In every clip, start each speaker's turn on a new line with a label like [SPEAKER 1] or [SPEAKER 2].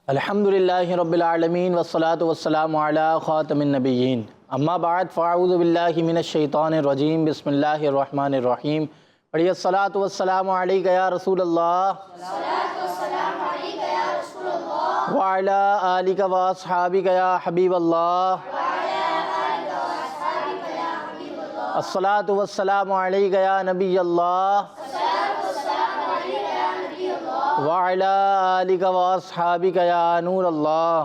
[SPEAKER 1] الحمدللہ رب العالمین والصلاة والسلام علی خاتم النبیین اما بعد فاعوذ باللہ من الشیطان الرجیم بسم اللہ الرحمن الرحیم پڑھیے الصلاة والسلام علیک یا رسول اللہ وعلی آلک و اصحابک یا حبیب اللہ الصلاة والسلام علیک یا نبی اللہ وعلی آلک و اصحابک یا نور اللہ۔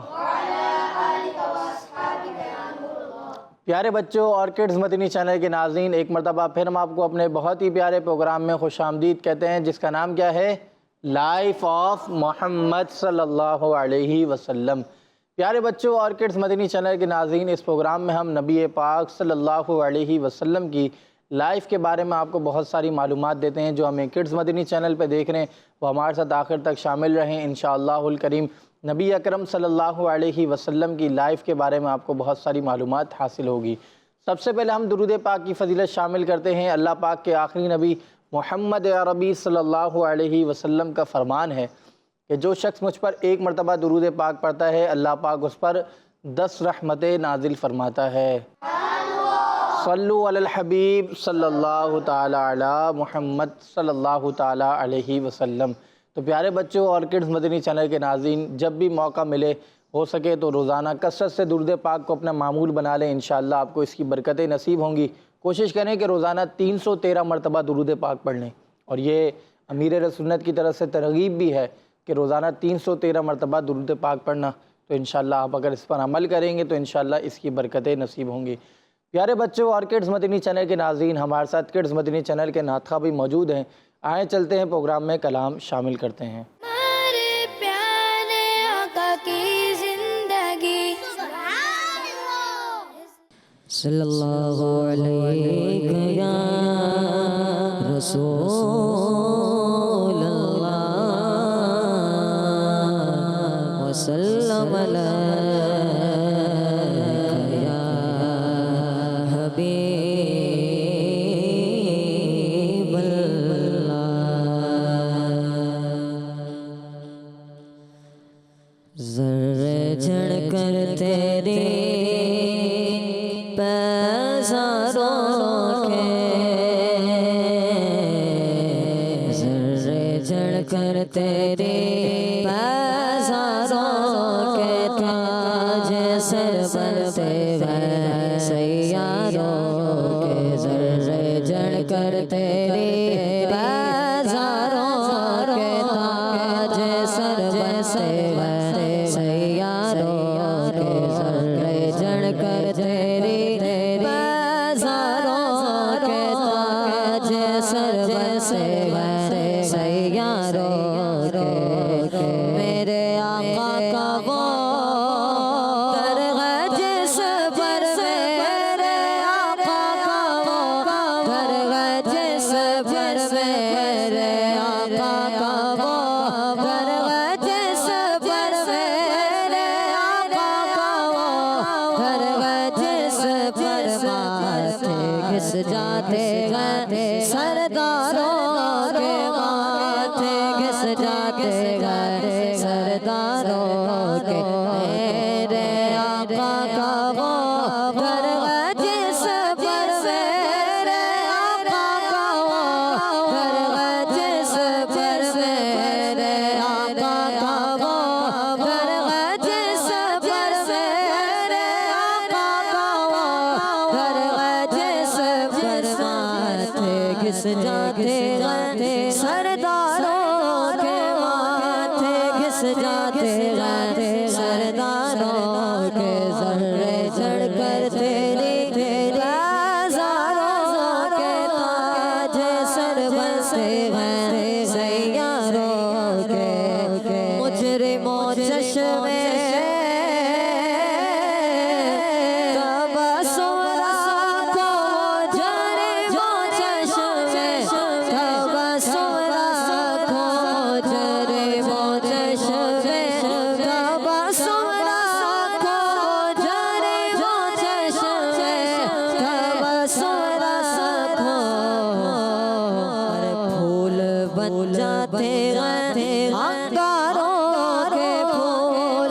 [SPEAKER 1] پیارے بچوں اور کڈز مدنی چینل کے ناظرین، ایک مرتبہ پھر ہم آپ کو اپنے بہت ہی پیارے پروگرام میں خوش آمدید کہتے ہیں، جس کا نام کیا ہے؟ لائف آف محمد صلی اللہ علیہ وسلم۔ پیارے بچوں اور کڈز مدنی چینل کے ناظرین، اس پروگرام میں ہم نبی پاک صلی اللہ علیہ وسلم کی لائف کے بارے میں آپ کو بہت ساری معلومات دیتے ہیں۔ جو ہمیں کڈز مدنی چینل پہ دیکھ رہے ہیں وہ ہمارے ساتھ آخر تک شامل رہیں، انشاءاللہ الکریم نبی اکرم صلی اللہ علیہ وسلم کی لائف کے بارے میں آپ کو بہت ساری معلومات حاصل ہوگی۔ سب سے پہلے ہم درود پاک کی فضیلت شامل کرتے ہیں۔ اللہ پاک کے آخری نبی محمد عربی صلی اللہ علیہ وسلم کا فرمان ہے کہ جو شخص مجھ پر ایک مرتبہ درود پاک پڑھتا ہے، اللہ پاک اس پر 10 رحمتیں نازل فرماتا ہے۔ صلو علی الحبیب صلی اللہ تعالی علی محمد صلی اللہ تعالی علیہ وسلم۔ تو پیارے بچوں اور کڈز مدنی چینل کے ناظرین، جب بھی موقع ملے ہو سکے تو روزانہ کثرت سے درود پاک کو اپنا معمول بنا لیں، انشاءاللہ آپ کو اس کی برکتیں نصیب ہوں گی۔ کوشش کریں کہ روزانہ 313 مرتبہ درود پاک پڑھ لیں، اور یہ امیر سنت کی طرف سے ترغیب بھی ہے کہ روزانہ 313 مرتبہ درود پاک پڑھنا۔ تو انشاءاللہ آپ اگر اس پر عمل کریں گے تو انشاءاللہ اس کی برکتیں نصیب ہوں گی۔ پیارے بچوں اور کڈز مدنی چینل کے ناظرین، ہمارے ساتھ کڈز مدنی چینل کے نعت خواہ بھی موجود ہیں۔ آئیں چلتے ہیں پروگرام میں کلام شامل کرتے ہیں۔
[SPEAKER 2] ہمارے پیارے آقا کی زندگی صلی اللہ علیہ یا رسول اللہ وسلم علیہ یا حبیب ذرے جھڑ کر تیرے پیزاروں کے، ذرے جھڑ کر تیرے پیزاروں کے، تاج سر بنتے ہیں سیاروں کے، ذرے جھڑ کر تیرے پیزاروں کے، تاج سر بنتے ہیں سیاروں کے، ذرے جھڑ کر تیرے پیزاروں کے، تاج سر بنتے ہیں سیاروں کے، میرے آقا کا وہ در ہے جس پر میرے آقا کا وہ در ہے جس پر میرے آقا کا وہ در ہے جس پر میرے آقا کا وہ در ہے جس پر ماتھے گھس جاتے ہیں سرداروں کے، ماتھے گھس جاتے ہیں سرداروں کے، میرے آقا کا وہ در ہے جس پر میرے آقا کا وہ در ہے جس پر میرے آقا کا وہ در ہے جس پر میرے آقا کا وہ در ہے جس پر ماتھے گھس جاتے ہیں سرداروں کے، ماتھے گھس جاتے ہیں سرداروں کے، ذرے جھڑ کر تیرے پیزاروں کے، تاج سر بنتے ہیں سیاروں کے، مجرموں چشمے بن جاتے ہیں انگاروں کے پھول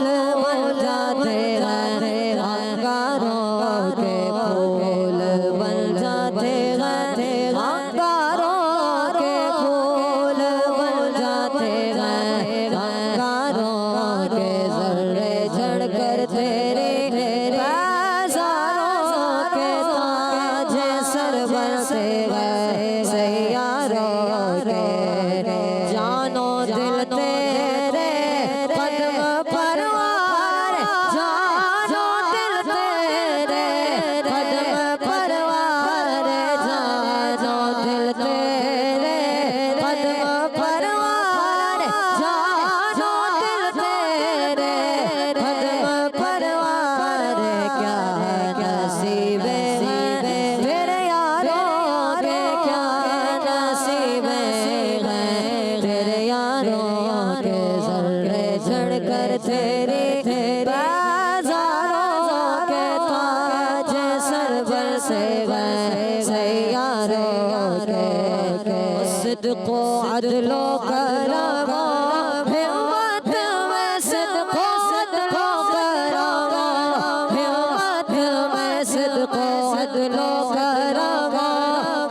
[SPEAKER 2] صدق و عدل و کرم ہمت میں صدق و عدل و کرم ہمت میں صدق و عدل و کرم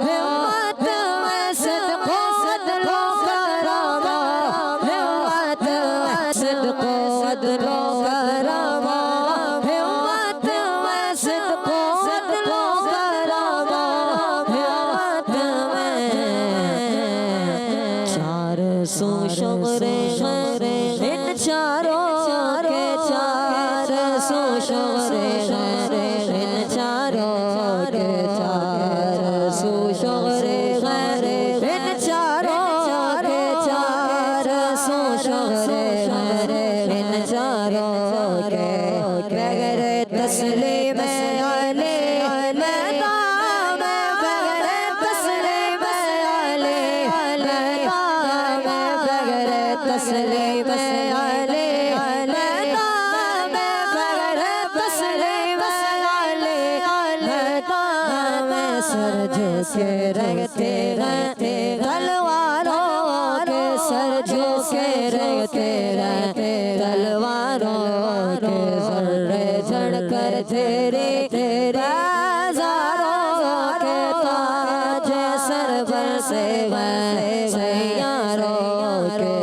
[SPEAKER 2] ہمت میں صدق و عدل و کرم ہمت میں صدق و عدل و کرم ہمت میں صدق و عدل و کرم ہمت میں چار سو شمر ان چاروں کے چار سو شمر ان چاروں کے چار سو شمر ان چاروں کے چار سو شمر ان چاروں کے بغیر تسلیم علی میدان بغیر تسلیم علی میدان بغیر تسلیم علی میدان بغیر تسلیم علی میدان میں سر جھکے رہتے رہتے تلواروں کے سر جھکے رہتے رہتے تلواروں کے ذرے جھڑ کر تیرے ہزاروں کے تاج سر پر سے سیاروں کے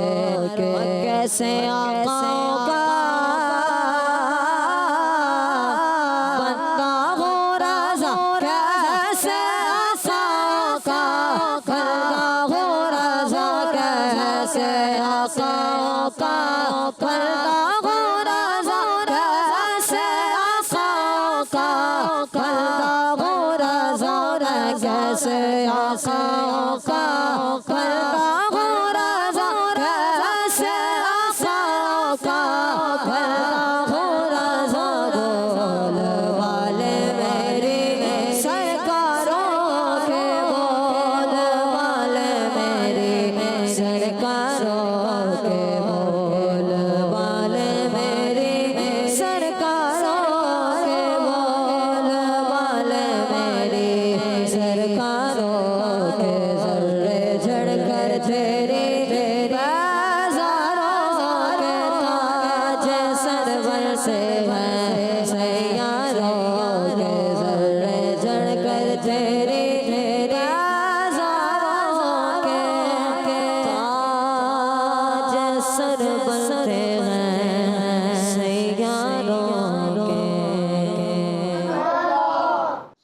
[SPEAKER 2] کیسے آقا کا بندہ ہو رضا کیسے آقا کا بندہ ہو رضا کیسے آقا کا بندہ ہو رضا کیسے آقا کا بندہ ہو رضا کیسے آقا کا بندہ ہو رضا کیسے آقا کا بندہ ہو رضا بول والے میری سرکاروں کے بول والے میری سرکاروں کے بول والے میری سرکاروں کے بول والے میری سرکاروں کے ذرے جھڑ کر تیرے ہزاروں کے تاج سر پر سے سیاروں کے ذرے جھڑ کر تیرے ہزاروں کے تاج سر بنتے ہیں سیاروں کے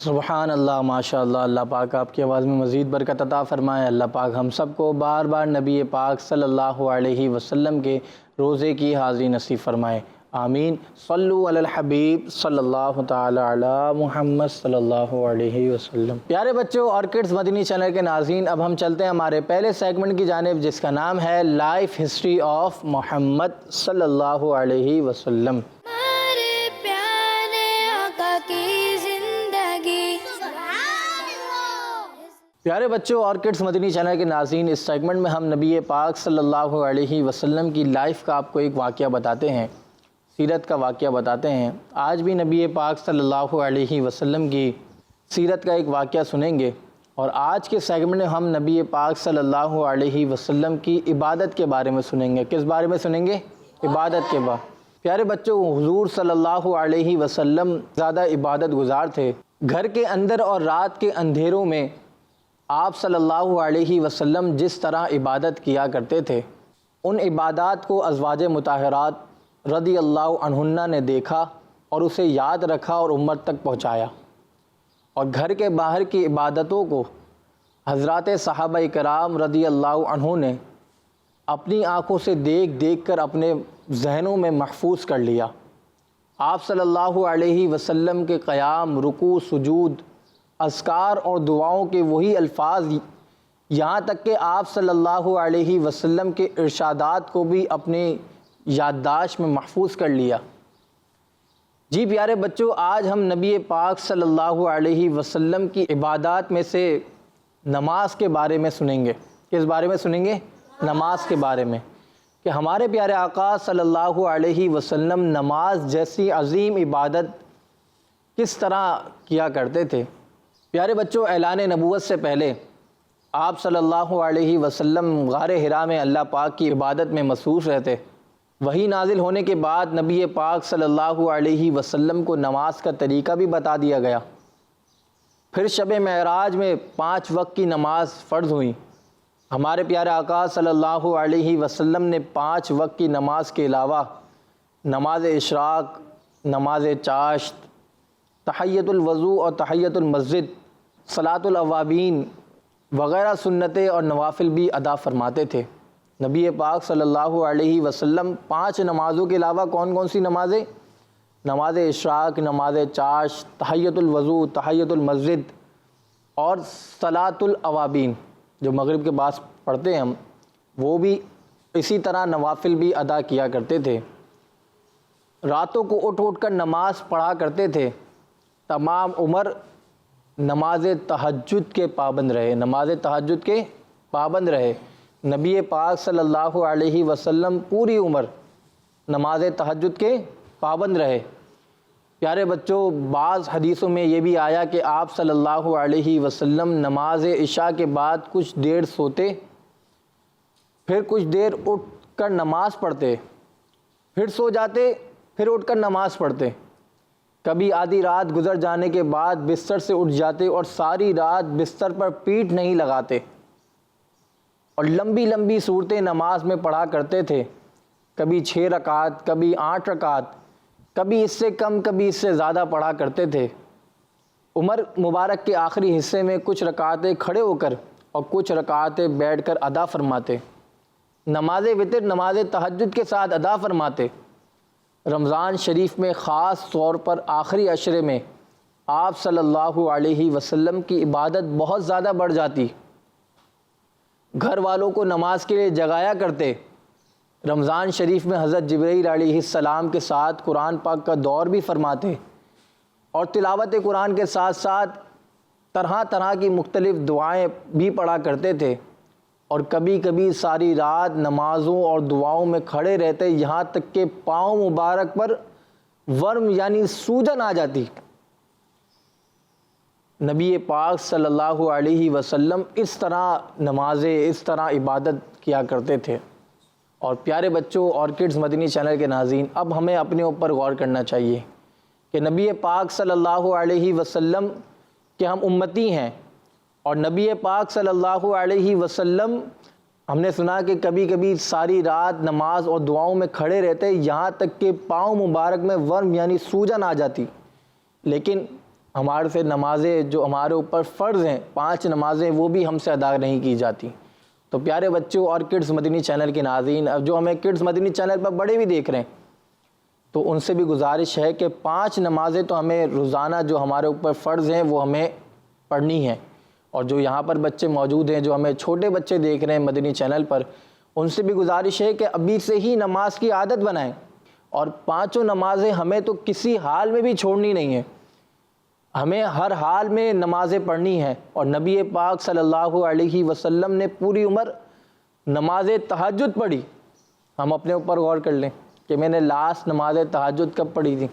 [SPEAKER 1] سبحان اللہ، ماشاء اللہ۔ اللہ پاک آپ کی آواز میں مزید برکت عطا فرمائے۔ اللہ پاک ہم سب کو بار بار نبی پاک صلی اللہ علیہ وسلم کے روزے کی حاضری نصیب فرمائے، آمین۔ صلو علی الحبیب صلی اللہ تعالی علی محمد صلی اللہ علیہ وسلم۔ پیارے بچوں اور کڈز مدنی چینل کے ناظرین، اب ہم چلتے ہیں ہمارے پہلے سیگمنٹ کی جانب، جس کا نام ہے لائف ہسٹری آف محمد صلی اللہ علیہ وسلم۔
[SPEAKER 3] ہمارے پیارے آقا کی زندگی
[SPEAKER 1] پیارے بچوں اور کڈز مدنی چینل کے ناظرین، اس سیگمنٹ میں ہم نبی پاک صلی اللہ علیہ وسلم کی لائف کا آپ کو ایک واقعہ بتاتے ہیں، سیرت کا واقعہ بتاتے ہیں۔ آج بھی نبی پاک صلی اللہ علیہ وسلم کی سیرت کا ایک واقعہ سنیں گے، اور آج کے سیگمنٹ میں ہم نبی پاک صلی اللہ علیہ وسلم کی عبادت کے بارے میں سنیں گے۔ کس بارے میں سنیں گے؟ عبادت کے بارے۔ پیارے بچوں، حضور صلی اللہ علیہ وسلم زیادہ عبادت گزار تھے۔ گھر کے اندر اور رات کے اندھیروں میں آپ صلی اللہ علیہ وسلم جس طرح عبادت کیا کرتے تھے، ان عبادات کو ازواج مطہرات رضی اللہ عنہن نے دیکھا اور اسے یاد رکھا اور امت تک پہنچایا، اور گھر کے باہر کی عبادتوں کو حضرات صحابہ کرام رضی اللہ عنہ نے اپنی آنکھوں سے دیکھ دیکھ کر اپنے ذہنوں میں محفوظ کر لیا۔ آپ صلی اللہ علیہ وسلم کے قیام، رکوع، سجود، اذکار اور دعاؤں کے وہی الفاظ، یہاں تک کہ آپ صلی اللہ علیہ وسلم کے ارشادات کو بھی اپنی یادداشت میں محفوظ کر لیا۔ جی پیارے بچوں، آج ہم نبی پاک صلی اللہ علیہ وسلم کی عبادات میں سے نماز کے بارے میں سنیں گے۔ کس بارے میں سنیں گے؟ نماز کے بارے میں، کہ ہمارے پیارے آقا صلی اللہ علیہ وسلم نماز جیسی عظیم عبادت کس طرح کیا کرتے تھے۔ پیارے بچوں، اعلان نبوت سے پہلے آپ صلی اللہ علیہ وسلم غار حرا میں اللہ پاک کی عبادت میں مصروف رہتے۔ وحی نازل ہونے کے بعد نبی پاک صلی اللہ علیہ وسلم کو نماز کا طریقہ بھی بتا دیا گیا۔ پھر شب معراج میں 5 وقت کی نماز فرض ہوئی۔ ہمارے پیارے آقا صلی اللہ علیہ وسلم نے 5 وقت کی نماز کے علاوہ نماز اشراق، نماز چاشت، تحیۃ الوضو اور تحیۃ المسجد، صلاۃ الاوابین وغیرہ سنتیں اور نوافل بھی ادا فرماتے تھے۔ نبی پاک صلی اللہ علیہ وسلم 5 نمازوں کے علاوہ کون کون سی نمازیں؟ نماز اشراق، نماز چاشت، تحیۃ الوضو، تحیۃ المسجد اور صلاۃ الاوابین جو مغرب کے بعد پڑھتے ہیں ہم، وہ بھی اسی طرح نوافل بھی ادا کیا کرتے تھے۔ راتوں کو اٹھ کر نماز پڑھا کرتے تھے۔ تمام عمر نماز تہجد کے پابند رہے، نماز تہجد کے پابند رہے۔ نبی پاک صلی اللہ علیہ وسلم پوری عمر نماز تہجد کے پابند رہے۔ پیارے بچوں، بعض حدیثوں میں یہ بھی آیا کہ آپ صلی اللہ علیہ وسلم نماز عشاء کے بعد کچھ دیر سوتے، پھر کچھ دیر اٹھ کر نماز پڑھتے، پھر سو جاتے، پھر اٹھ کر نماز پڑھتے۔ کبھی آدھی رات گزر جانے کے بعد بستر سے اٹھ جاتے اور ساری رات بستر پر پیٹھ نہیں لگاتے اور لمبی لمبی صورتیں نماز میں پڑھا کرتے تھے، کبھی 6 رکعت، کبھی 8 رکعت، کبھی اس سے کم، کبھی اس سے زیادہ پڑھا کرتے تھے۔ عمر مبارک کے آخری حصے میں کچھ رکعتیں کھڑے ہو کر اور کچھ رکعتیں بیٹھ کر ادا فرماتے۔ نماز وتر نماز تہجد کے ساتھ ادا فرماتے۔ رمضان شریف میں خاص طور پر آخری عشرے میں آپ صلی اللہ علیہ وسلم کی عبادت بہت زیادہ بڑھ جاتی۔ گھر والوں کو نماز کے لیے جگایا کرتے۔ رمضان شریف میں حضرت جبرائیل علیہ السلام کے ساتھ قرآن پاک کا دور بھی فرماتے اور تلاوت قرآن کے ساتھ ساتھ طرح طرح کی مختلف دعائیں بھی پڑھا کرتے تھے، اور کبھی کبھی ساری رات نمازوں اور دعاؤں میں کھڑے رہتے، یہاں تک کہ پاؤں مبارک پر ورم یعنی سوجن آ جاتی۔ نبی پاک صلی اللہ علیہ وسلم اس طرح نمازیں، اس طرح عبادت کیا کرتے تھے۔ اور پیارے بچوں اور کڈز مدنی چینل کے ناظرین، اب ہمیں اپنے اوپر غور کرنا چاہیے کہ نبی پاک صلی اللہ علیہ وسلم کے ہم امتی ہیں، اور نبی پاک صلی اللہ علیہ وسلم ہم نے سنا کہ کبھی کبھی ساری رات نماز اور دعاؤں میں کھڑے رہتے، یہاں تک کہ پاؤں مبارک میں ورم یعنی سوجن آ جاتی۔ لیکن ہمارے سے نمازیں جو ہمارے اوپر فرض ہیں، 5 نمازیں، وہ بھی ہم سے ادا نہیں کی جاتی۔ تو پیارے بچوں اور کڈز مدنی چینل کے ناظرین، اب جو ہمیں کڈز مدنی چینل پر بڑے بھی دیکھ رہے ہیں، تو ان سے بھی گزارش ہے کہ 5 نمازیں تو ہمیں روزانہ جو ہمارے اوپر فرض ہیں وہ ہمیں پڑھنی ہیں۔ اور جو یہاں پر بچے موجود ہیں، جو ہمیں چھوٹے بچے دیکھ رہے ہیں مدنی چینل پر، ان سے بھی گزارش ہے کہ ابھی سے ہی نماز کی عادت بنائیں، اور 5 نمازیں ہمیں تو کسی حال میں بھی چھوڑنی نہیں ہیں، ہمیں ہر حال میں نمازیں پڑھنی ہیں۔ اور نبی پاک صلی اللہ علیہ وسلم نے پوری عمر نماز تہجد پڑھی۔ ہم اپنے اوپر غور کر لیں کہ میں نے لاسٹ نماز تہجد کب پڑھی تھی۔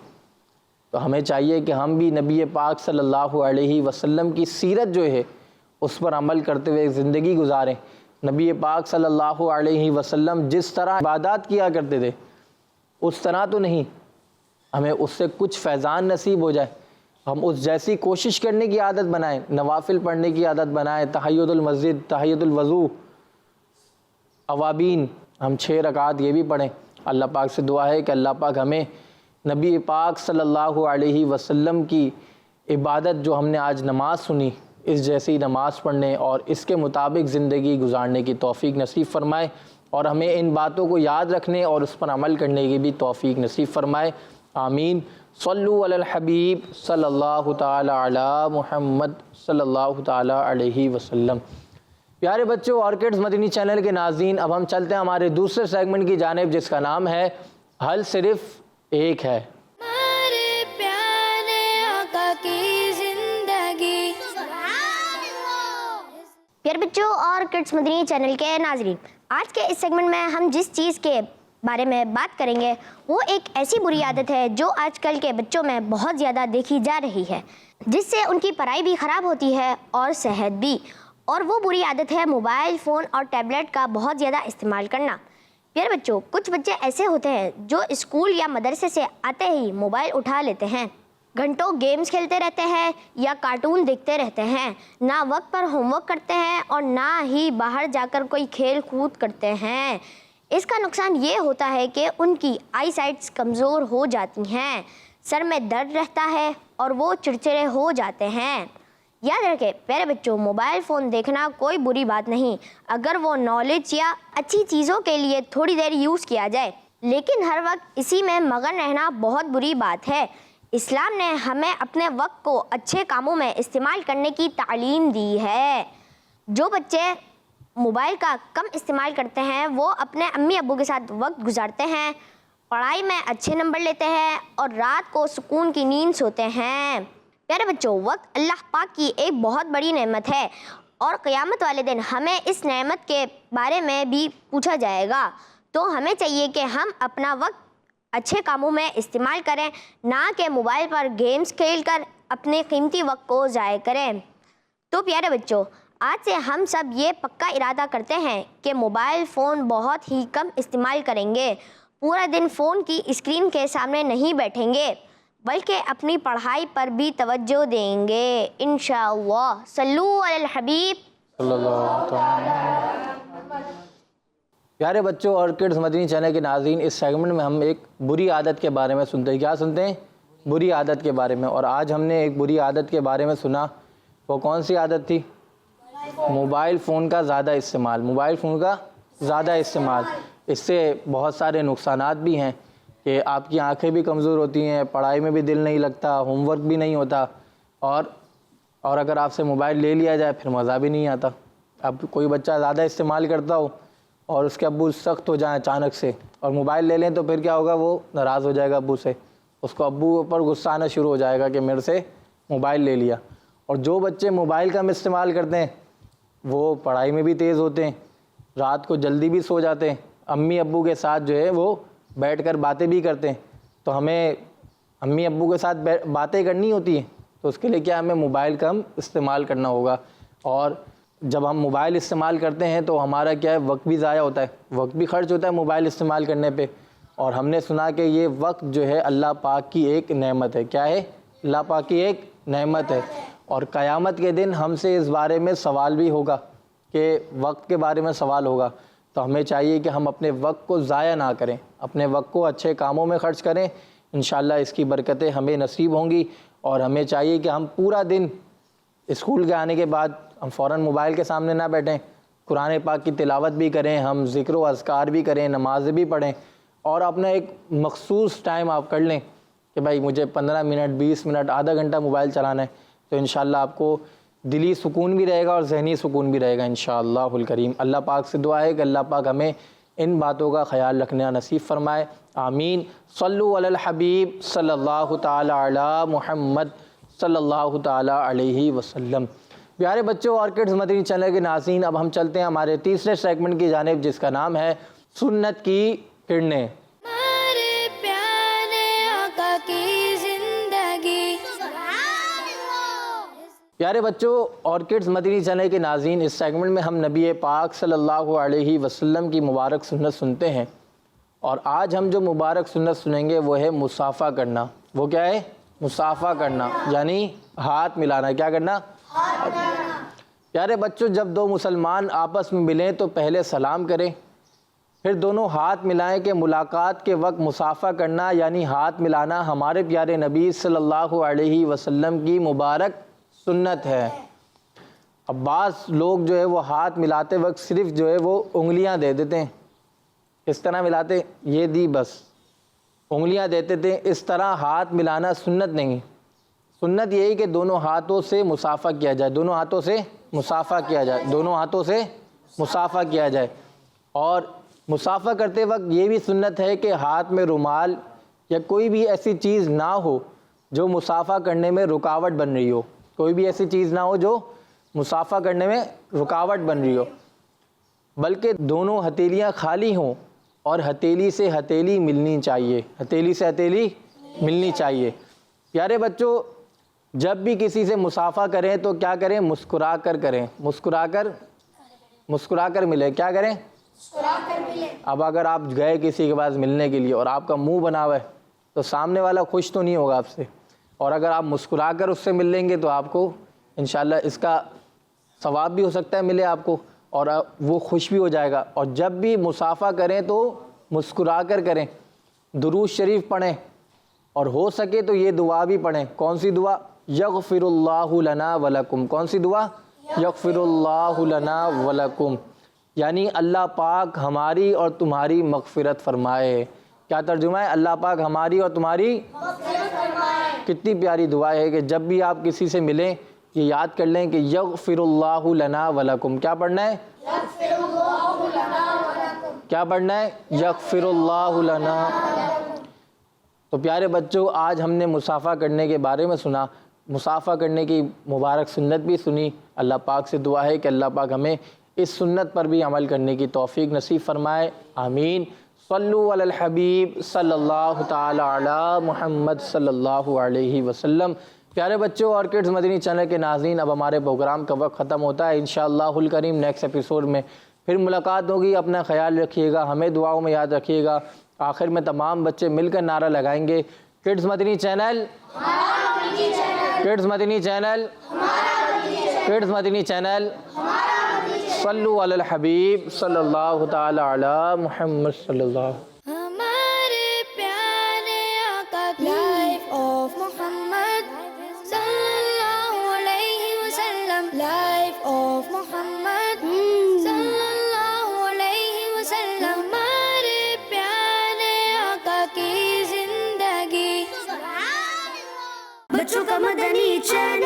[SPEAKER 1] تو ہمیں چاہیے کہ ہم بھی نبی پاک صلی اللہ علیہ وسلم کی سیرت جو ہے اس پر عمل کرتے ہوئے زندگی گزاریں۔ نبی پاک صلی اللہ علیہ وسلم جس طرح عبادات کیا کرتے تھے اس طرح تو نہیں، ہمیں اس سے کچھ فیضان نصیب ہو جائے، ہم اس جیسی کوشش کرنے کی عادت بنائیں، نوافل پڑھنے کی عادت بنائیں، تحیۃ المسجد، تحیۃ الوضو، اوابین، ہم 6 رکعت یہ بھی پڑھیں۔ اللہ پاک سے دعا ہے کہ اللہ پاک ہمیں نبی پاک صلی اللہ علیہ وسلم کی عبادت جو ہم نے آج نماز سنی، اس جیسی نماز پڑھنے اور اس کے مطابق زندگی گزارنے کی توفیق نصیب فرمائے، اور ہمیں ان باتوں کو یاد رکھنے اور اس پر عمل کرنے کی بھی توفیق نصیب فرمائے۔ آمین۔ صلو علی الحبیب صلی اللہ تعالی علی محمد صلی اللہ تعالی علیہ وسلم۔ پیارے بچوں اور کڈز مدنی چینل کے ناظرین، اب ہم چلتے ہیں ہمارے دوسرے سیگمنٹ کی جانب، جس کا نام ہے حل صرف ایک ہے۔
[SPEAKER 3] ہمارے پیارے آقا کی زندگی۔
[SPEAKER 4] پیارے بچوں اور کڈز مدنی چینل کے ناظرین، آج کے اس سیگمنٹ میں ہم جس چیز کے بارے میں بات کریں گے وہ ایک ایسی بری عادت ہے جو آج کل کے بچوں میں بہت زیادہ دیکھی جا رہی ہے، جس سے ان کی پڑھائی بھی خراب ہوتی ہے اور صحت بھی، اور وہ بری عادت ہے موبائل فون اور ٹیبلٹ کا بہت زیادہ استعمال کرنا۔ پیارے بچوں، کچھ بچے ایسے ہوتے ہیں جو اسکول یا مدرسے سے آتے ہی موبائل اٹھا لیتے ہیں، گھنٹوں گیمز کھیلتے رہتے ہیں یا کارٹون دیکھتے رہتے ہیں، نہ وقت پر ہوم ورک کرتے ہیں اور نہ ہی باہر جا کر کوئی کھیل کود کرتے ہیں۔ اس کا نقصان یہ ہوتا ہے کہ ان کی آئی سائٹس کمزور ہو جاتی ہیں، سر میں درد رہتا ہے اور وہ چڑچڑے ہو جاتے ہیں۔ یاد رکھیں پیارے بچوں، موبائل فون دیکھنا کوئی بری بات نہیں اگر وہ نالج یا اچھی چیزوں کے لیے تھوڑی دیر یوز کیا جائے، لیکن ہر وقت اسی میں مگن رہنا بہت بری بات ہے۔ اسلام نے ہمیں اپنے وقت کو اچھے کاموں میں استعمال کرنے کی تعلیم دی ہے۔ جو بچے موبائل کا کم استعمال کرتے ہیں وہ اپنے امی ابو کے ساتھ وقت گزارتے ہیں، پڑھائی میں اچھے نمبر لیتے ہیں اور رات کو سکون کی نیند سوتے ہیں۔ پیارے بچوں، وقت اللہ پاک کی ایک بہت بڑی نعمت ہے اور قیامت والے دن ہمیں اس نعمت کے بارے میں بھی پوچھا جائے گا، تو ہمیں چاہیے کہ ہم اپنا وقت اچھے کاموں میں استعمال کریں، نہ کہ موبائل پر گیمز کھیل کر اپنے قیمتی وقت کو ضائع کریں۔ تو پیارے بچوں، آج سے ہم سب یہ پکا ارادہ کرتے ہیں کہ موبائل فون بہت ہی کم استعمال کریں گے، پورا دن فون کی اسکرین کے سامنے نہیں بیٹھیں گے، بلکہ اپنی پڑھائی پر بھی توجہ دیں گے انشاءاللہ۔ صلو علی الحبیب
[SPEAKER 1] صلی اللہ علیہ۔ پیارے بچوں اور کڈز مدنی چینل کے ناظرین، اس سیگمنٹ میں ہم ایک بری عادت کے بارے میں سنتے ہیں۔ کیا سنتے ہیں؟ بری عادت کے بارے میں۔ اور آج ہم نے ایک بری عادت کے بارے میں سنا، وہ کون سی عادت تھی؟ موبائل فون کا زیادہ استعمال۔ موبائل فون کا زیادہ استعمال، اس سے بہت سارے نقصانات بھی ہیں کہ آپ کی آنکھیں بھی کمزور ہوتی ہیں، پڑھائی میں بھی دل نہیں لگتا، ہوم ورک بھی نہیں ہوتا، اور اگر آپ سے موبائل لے لیا جائے پھر مزہ بھی نہیں آتا۔ اب کوئی بچہ زیادہ استعمال کرتا ہو اور اس کے ابو سخت ہو جائیں اچانک سے اور موبائل لے لیں تو پھر کیا ہوگا؟ وہ ناراض ہو جائے گا ابو سے، اس کو ابو پر غصہ آنا شروع ہو جائے گا کہ میرے سے موبائل لے لیا۔ اور جو بچے موبائل کم استعمال کرتے ہیں وہ پڑھائی میں بھی تیز ہوتے ہیں، رات کو جلدی بھی سو جاتے ہیں، امی ابو کے ساتھ جو ہے وہ بیٹھ کر باتیں بھی کرتے ہیں۔ تو ہمیں امی ابو کے ساتھ باتیں کرنی ہوتی ہیں تو اس کے لیے کیا ہمیں موبائل کم استعمال کرنا ہوگا۔ اور جب ہم موبائل استعمال کرتے ہیں تو ہمارا کیا ہے، وقت بھی ضائع ہوتا ہے، وقت بھی خرچ ہوتا ہے موبائل استعمال کرنے پہ۔ اور ہم نے سنا کہ یہ وقت جو ہے اللہ پاک کی ایک نعمت ہے۔ کیا ہے؟ اللہ پاک کی ایک نعمت ہے، اور قیامت کے دن ہم سے اس بارے میں سوال بھی ہوگا کہ وقت کے بارے میں سوال ہوگا۔ تو ہمیں چاہیے کہ ہم اپنے وقت کو ضائع نہ کریں، اپنے وقت کو اچھے کاموں میں خرچ کریں، انشاءاللہ اس کی برکتیں ہمیں نصیب ہوں گی۔ اور ہمیں چاہیے کہ ہم پورا دن اسکول کے آنے کے بعد ہم فوراً موبائل کے سامنے نہ بیٹھیں، قرآن پاک کی تلاوت بھی کریں، ہم ذکر و اذکار بھی کریں، نماز بھی پڑھیں، اور اپنا ایک مخصوص ٹائم آپ کر لیں کہ بھائی مجھے 15 منٹ 20 منٹ آدھا گھنٹہ موبائل چلانا ہے، تو انشاءاللہ آپ کو دلی سکون بھی رہے گا اور ذہنی سکون بھی رہے گا انشاءاللہ الکریم۔ اللہ پاک سے دعا ہے کہ اللہ پاک ہمیں ان باتوں کا خیال رکھنا نصیب فرمائے، آمین۔ صلو علی الحبیب صلی اللہ تعالی علی محمد صلی اللہ تعالی علیہ وسلم۔ پیارے بچوں اور کڈز مدنی چینل کے ناظرین، اب ہم چلتے ہیں ہمارے تیسرے سیگمنٹ کی جانب، جس کا نام ہے سنت کی کرنیں۔
[SPEAKER 3] ہمارے پیارے آقا کی زندگی۔
[SPEAKER 1] پیارے بچوں اور کڈز مدنی چینل کے ناظرین، اس سیگمنٹ میں ہم نبی پاک صلی اللہ علیہ وسلم کی مبارک سنت سنتے ہیں، اور آج ہم جو مبارک سنت سنیں گے وہ ہے مصافحہ کرنا۔ وہ کیا ہے؟ مصافحہ کرنا، یعنی ہاتھ ملانا۔ کیا کرنا؟ پیارے بچوں، جب دو مسلمان آپس میں ملیں تو پہلے سلام کریں، پھر دونوں ہاتھ ملائیں کہ ملاقات کے وقت مصافحہ کرنا یعنی ہاتھ ملانا ہمارے پیارے نبی صلی اللہ علیہ وسلم کی مبارک سنت ہے۔ اب بعض لوگ جو ہے وہ ہاتھ ملاتے وقت صرف جو ہے وہ انگلیاں دے دیتے ہیں، اس طرح ملاتے، یہ دی بس انگلیاں دیتے تھے، اس طرح ہاتھ ملانا سنت نہیں۔ سنت یہی کہ دونوں ہاتھوں سے مصافحہ کیا جائے، دونوں ہاتھوں سے مصافحہ کیا جائے، دونوں ہاتھوں سے مصافحہ کیا جائے۔ اور مصافحہ کرتے وقت یہ بھی سنت ہے کہ ہاتھ میں رومال یا کوئی بھی ایسی چیز نہ ہو جو مصافحہ کرنے میں رکاوٹ بن رہی ہو، کوئی بھی ایسی چیز نہ ہو جو مصافحہ کرنے میں رکاوٹ بن رہی ہو، بلکہ دونوں ہتھیلیاں خالی ہوں اور ہتھیلی سے ہتھیلی ملنی چاہیے، ہتھیلی سے ہتھیلی ملنی چاہیے۔ پیارے بچوں، جب بھی کسی سے مصافحہ کریں تو کیا کریں؟ مسکرا کر کریں، مسکرا کر ملے، کیا کریں؟ اب اگر آپ گئے کسی کے پاس ملنے کے لیے اور آپ کا منہ بنا ہوا ہے تو سامنے والا خوش تو نہیں ہوگا آپ سے، اور اگر آپ مسکرا کر اس سے مل لیں گے تو آپ کو انشاءاللہ اس کا ثواب بھی ہو سکتا ہے ملے آپ کو، اور وہ خوش بھی ہو جائے گا۔ اور جب بھی مصافحہ کریں تو مسکرا کر کریں، درود شریف پڑھیں، اور ہو سکے تو یہ دعا بھی پڑھیں۔ کون سی دعا؟ یغفر اللہ لنا ولکم۔ کون سی دعا؟ یغفر اللہ لنا ولکم، یعنی اللہ پاک ہماری اور تمہاری مغفرت فرمائے۔ کیا ترجمہ ہے؟ اللہ پاک ہماری اور تمہاری مغفرت فرمائے۔ کتنی پیاری دعا ہے کہ جب بھی آپ کسی سے ملیں یہ یاد کر لیں کہ یغفر اللہ لنا ولکم۔ کیا پڑھنا ہے؟ یغفر اللہ لنا ولکم۔ کیا پڑھنا ہے؟ یغفر اللہ لنا۔ تو پیارے بچوں، آج ہم نے مصافحہ کرنے کے بارے میں سنا، مصافحہ کرنے کی مبارک سنت بھی سنی۔ اللہ پاک سے دعا ہے کہ اللہ پاک ہمیں اس سنت پر بھی عمل کرنے کی توفیق نصیب فرمائے، آمین۔ صلو علی الحبیب صلی اللہ تعالی علی محمد صلی اللہ علیہ وسلم۔ پیارے بچوں اور کڈز مدنی چینل کے ناظرین، اب ہمارے پروگرام کا وقت ختم ہوتا ہے۔ انشاءاللہ الکریم نیکسٹ ایپیسوڈ میں پھر ملاقات ہوگی۔ اپنا خیال رکھیے گا، ہمیں دعاؤں میں یاد رکھیے گا۔ آخر میں تمام بچے مل کر نعرہ لگائیں گے، کڈز مدنی چینل، کڈز مدنی چینل، کڈز مدنی چینل، صلو علی الحبیب صلی اللہ تعالی علی محمد صلی اللہ۔
[SPEAKER 3] ہمارے پیارے آقا کی لائف آف محمد صلی اللہ علیہ وسلم، لائف آف محمد صلی اللہ علیہ وسلم، ہمارے پیارے آقا کی زندگی۔ بچوں کا مدنی چینل۔